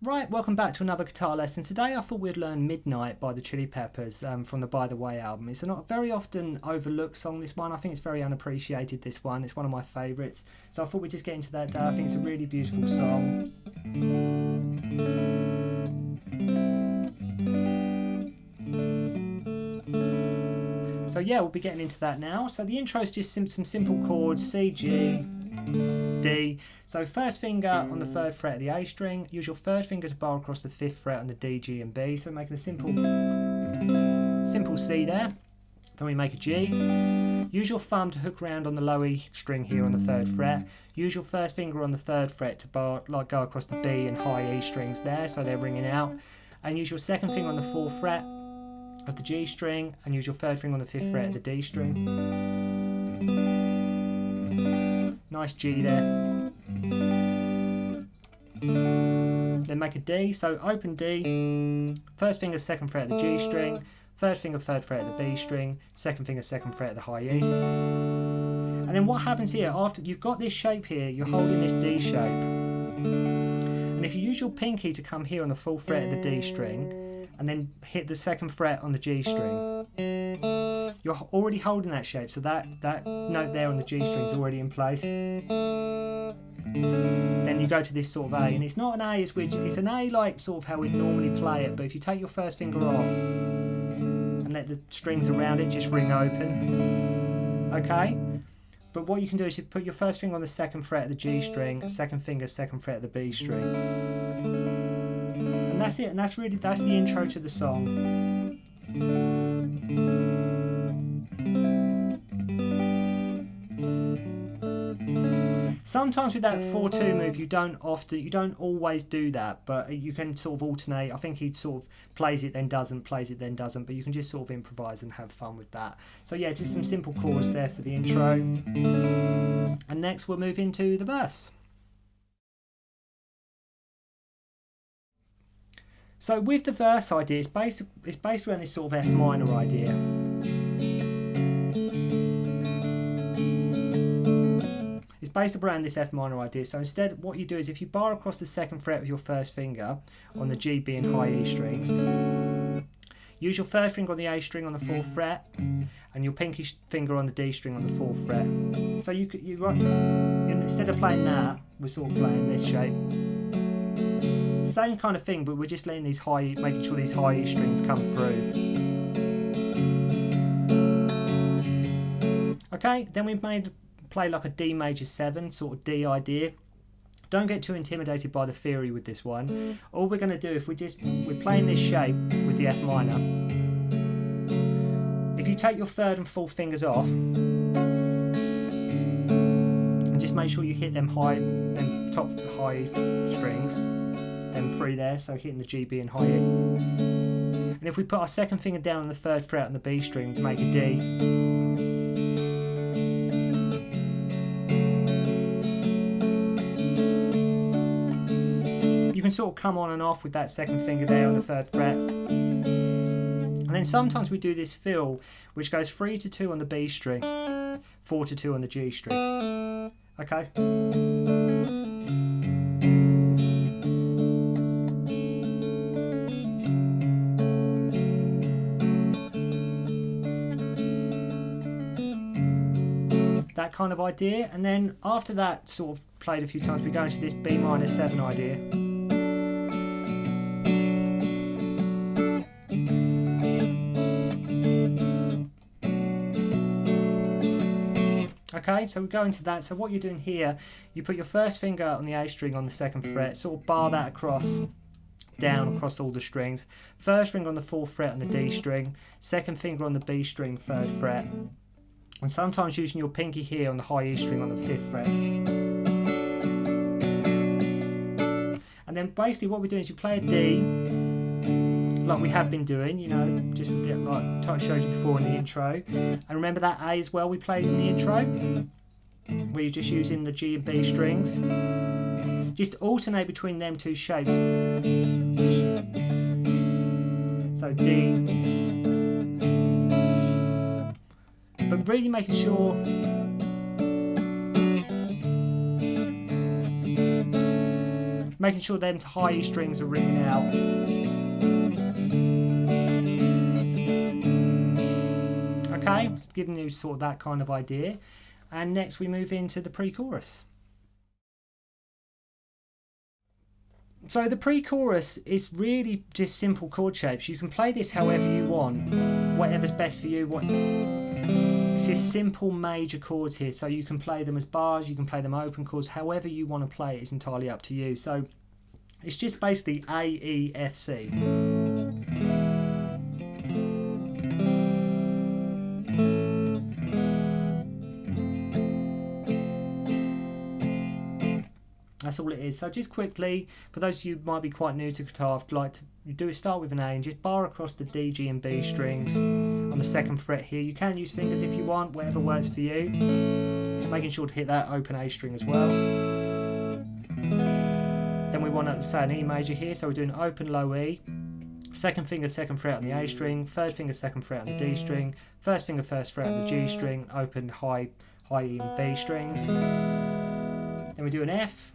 Right, welcome back to another guitar lesson. Today I thought we'd learn Midnight by the Chili Peppers from the By the Way album. It's a not very often overlooked song, this one. I think it's very unappreciated, this one. It's one of my favourites. So I thought we'd just get into that. I think it's a really beautiful song. So yeah, we'll be getting into that now. So the intro is just some simple chords, C, G, D. So first finger on the 3rd fret of the A string, use your 3rd finger to bar across the 5th fret on the D, G and B. So making a simple C there. Then we make a G. Use your thumb to hook around on the low E string here on the 3rd fret. Use your first finger on the 3rd fret to bar, go across the B and high E strings there, so they're ringing out. And use your 2nd finger on the 4th fret of the G string, and use your 3rd finger on the 5th fret of the D string. Nice G there. Then make a D, so open D, first finger 2nd fret of the G string, 3rd finger 3rd fret of the B string, 2nd finger 2nd fret of the high E. And then what happens here, after you've got this shape here, you're holding this D shape. And if you use your pinky to come here on the 4th fret of the D string, and then hit the 2nd fret on the G string, you're already holding that shape, so that note there on the G string is already in place. Then you go to this sort of A, and it's not an A, it's an A like sort of how we'd normally play it, but if you take your first finger off and let the strings around it just ring open, okay? But what you can do is you put your first finger on the 2nd fret of the G string, 2nd finger 2nd fret of the B string, and that's it. And that's the intro to the song. Sometimes with that 4-2 move, you don't always do that, but you can sort of alternate. I think he sort of plays it then doesn't, plays it then doesn't, but you can just sort of improvise and have fun with that. So yeah, just some simple chords there for the intro. And next we'll move into the verse. So with the verse idea, it's based around this sort of F minor idea. It's based around this F minor idea. So instead, what you do is if you bar across the 2nd fret with your first finger on the G, B and high E strings, use your 3rd finger on the A string on the 4th fret, and your pinky finger on the D string on the 4th fret. So instead of playing that, we're sort of playing this shape. Same kind of thing, but we're just letting making sure these high E strings come through. Okay, then we've play like a D major 7 sort of D idea. Don't get too intimidated by the theory with this one. All we're going to do, if we're playing this shape with the F minor, if you take your 3rd and 4th fingers off and just make sure you hit them top high strings, them 3 there, so hitting the G, B and high E. And if we put our 2nd finger down on the 3rd fret on the B string to make a D, you can sort of come on and off with that 2nd finger there on the 3rd fret. And then sometimes we do this fill, which goes 3-2 on the B string, 4-2 on the G string. Okay? That kind of idea. And then after that sort of played a few times, we go into this B minor 7 idea. Okay, so we go into that. So what you're doing here, you put your first finger on the A string on the 2nd fret, sort of bar that down across all the strings. First finger on the 4th fret on the D string, 2nd finger on the B string, 3rd fret, and sometimes using your pinky here on the high E string on the 5th fret. And then basically what we're doing is you play a D, like we have been doing, you know, just like I showed you before in the intro. And remember that A as well we played in the intro, where you're just using the G and B strings. Just alternate between them two shapes. So D, but really making sure making sure them high E strings are ringing out. Okay, just giving you sort of that kind of idea. And next we move into the pre-chorus. So the pre-chorus is really just simple chord shapes. You can play this however you want, whatever's best for you. It's just simple major chords here, so you can play them as bars, you can play them open chords, however you want to play it is entirely up to you. So it's just basically A, E, F, C. That's all it is. So just quickly, for those of you who might be quite new to guitar, I'd like to start with an A and just bar across the D, G and B strings on the 2nd fret here. You can use fingers if you want, whatever works for you. Just making sure to hit that open A string as well. Then we want to say an E major here, so we're doing open low E. 2nd finger 2nd fret on the A string, 3rd finger 2nd fret on the D string, 1st finger 1st fret on the G string, open high E and B strings. Then we do an F.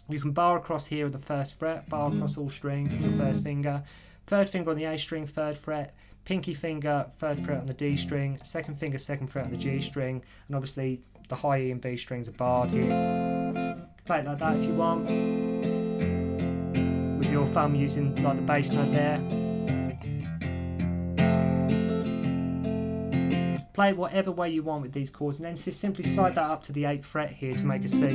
You can bar across here with the 1st fret, bar across all strings with your 1st finger, 3rd finger on the A string, 3rd fret, pinky finger 3rd fret on the D string, 2nd finger 2nd fret on the G string, and obviously the high E and B strings are barred here. You can play it like that if you want, with your thumb using like the bass note there. Play it whatever way you want with these chords, and then just simply slide that up to the 8th fret here to make a C.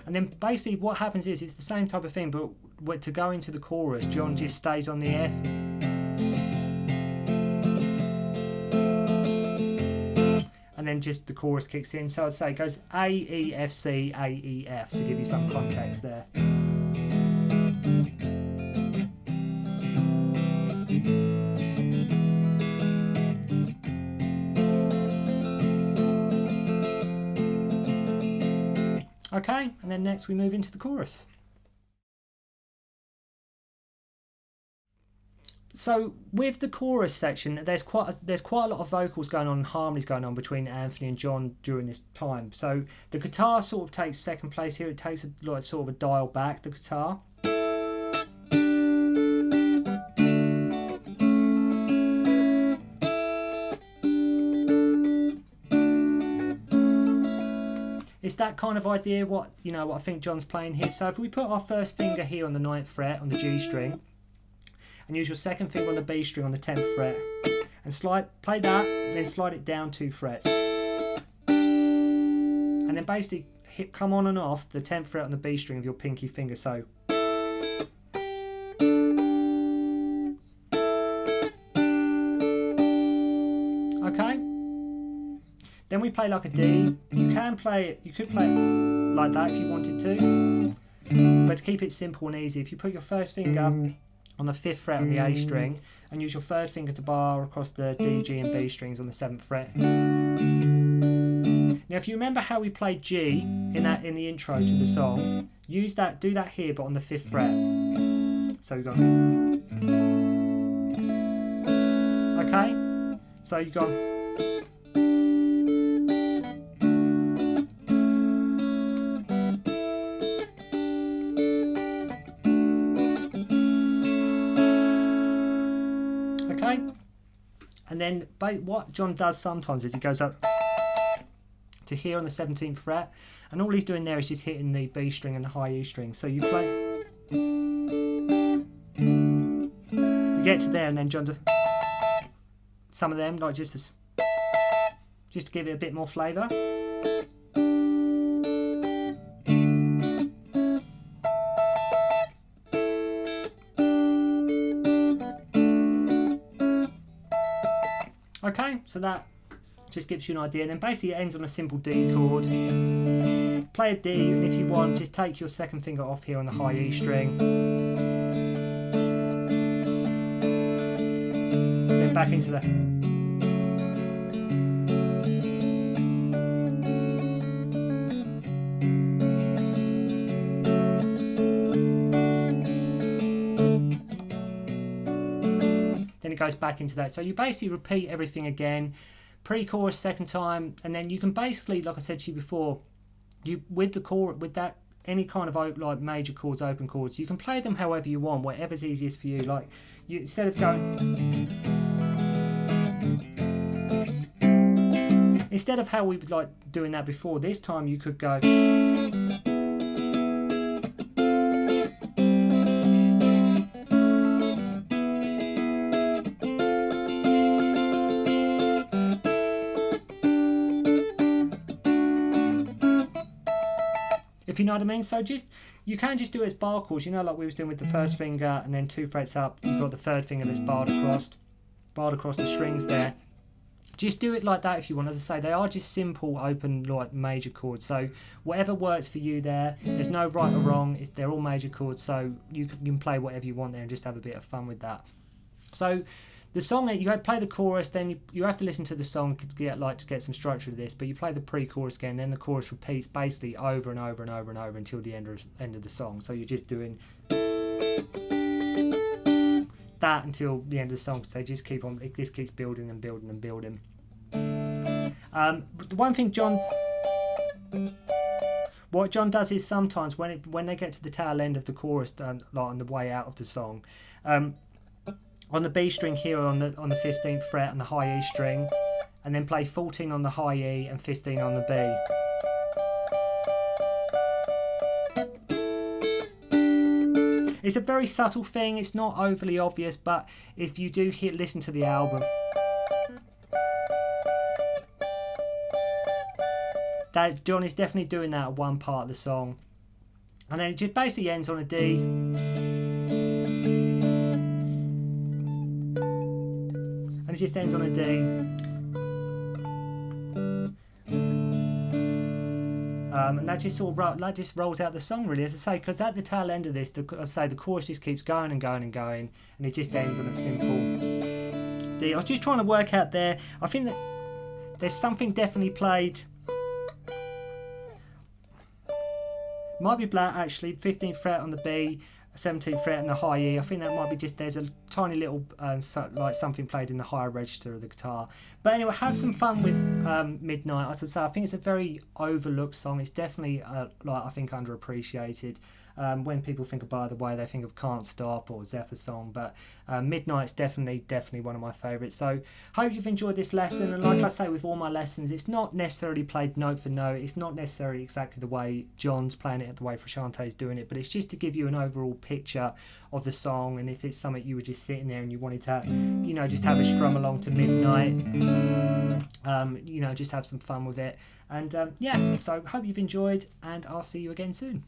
And then basically what happens is it's the same type of thing, but to go into the chorus, John just stays on the F. And then just the chorus kicks in. So I'd say it goes A, E, F, C, A, E, F, to give you some context there. Okay, and then next we move into the chorus. So with the chorus section, there's quite a lot of vocals going on and harmonies going on between Anthony and John during this time. So the guitar sort of takes 2nd place here. It takes like sort of a dial back, the guitar. It's that kind of idea what I think John's playing here. So if we put our 1st finger here on the 9th fret on the G string, and use your 2nd finger on the B string on the 10th fret, and play that, then slide it down 2 frets, and then basically come on and off the 10th fret on the B string with your pinky finger. So okay, then we play like a D. You could play it like that if you wanted to, but to keep it simple and easy, if you put your 1st finger on the 5th fret on the A string and use your 3rd finger to bar across the D, G and B strings on the 7th fret. Now if you remember how we played G in the intro to the song, do that here but on the 5th fret. So you go, okay, so you go, okay, and then what John does sometimes is he goes up to here on the 17th fret, and all he's doing there is just hitting the B string and the high E string. So you play, you get to there, and then John does some of them, like just to give it a bit more flavour. Okay, so that just gives you an idea, and then basically it ends on a simple D chord. Play a D, and if you want, just take your 2nd finger off here on the high E string. Then back into the... Then it goes back into that. So you basically repeat everything again, pre-chorus second time, and then you can basically, like I said to you before, you with the chord, with that, any kind of like major chords, open chords, you can play them however you want, whatever's easiest for you. Like you, instead of how we would like doing that before, this time you could go. If you know what I mean. So you can just do it as bar chords, you know, like we was doing with the first finger and then 2 frets up, you've got the third finger that's barred across the strings there. Just do it like that if you want. As I say, they are just simple open like major chords, so whatever works for you there. There's no right or wrong, they're all major chords, so you can play whatever you want there and just have a bit of fun with that. So the song, you play the chorus, then you have to listen to the song to get some structure to this, but you play the pre-chorus again, then the chorus repeats basically over and over and over and over until the end of the song. So you're just doing that until the end of the song. So they just keep on, it just keeps building and building and building. The one thing what John does is sometimes when they get to the tail end of the chorus, like on the way out of the song, on the B string here on the 15th fret and the high E string, and then play 14 on the high E and 15 on the B. It's a very subtle thing, it's not overly obvious, but if you do listen to the album, that John is definitely doing that at one part of the song. And then it just basically ends on a D. And it just ends on a D. And that just sort of rolls out the song, really, as I say, because at the tail end of this, the chorus just keeps going and going and going, and it just ends on a simple D. I was just trying to work out there. I think that there's something definitely played. Might be black actually. 15th fret on the B, 17th fret on the high E. I think that might be just, there's a tiny little like something played in the higher register of the guitar. But anyway, have some fun with Midnight. As I say, I think it's a very overlooked song. It's definitely like I think underappreciated. When people think of By the Way, they think of Can't Stop or Zephyr Song, but Midnight's definitely one of my favourites. So hope you've enjoyed this lesson, and like I say with all my lessons, it's not necessarily played note for note, it's not necessarily exactly the way John's playing it, the way Frusciante's doing it, but it's just to give you an overall picture of the song, and if it's something you were just sitting there and you wanted to, you know, just have a strum along to Midnight, you know, just have some fun with it. And yeah, so hope you've enjoyed, and I'll see you again soon.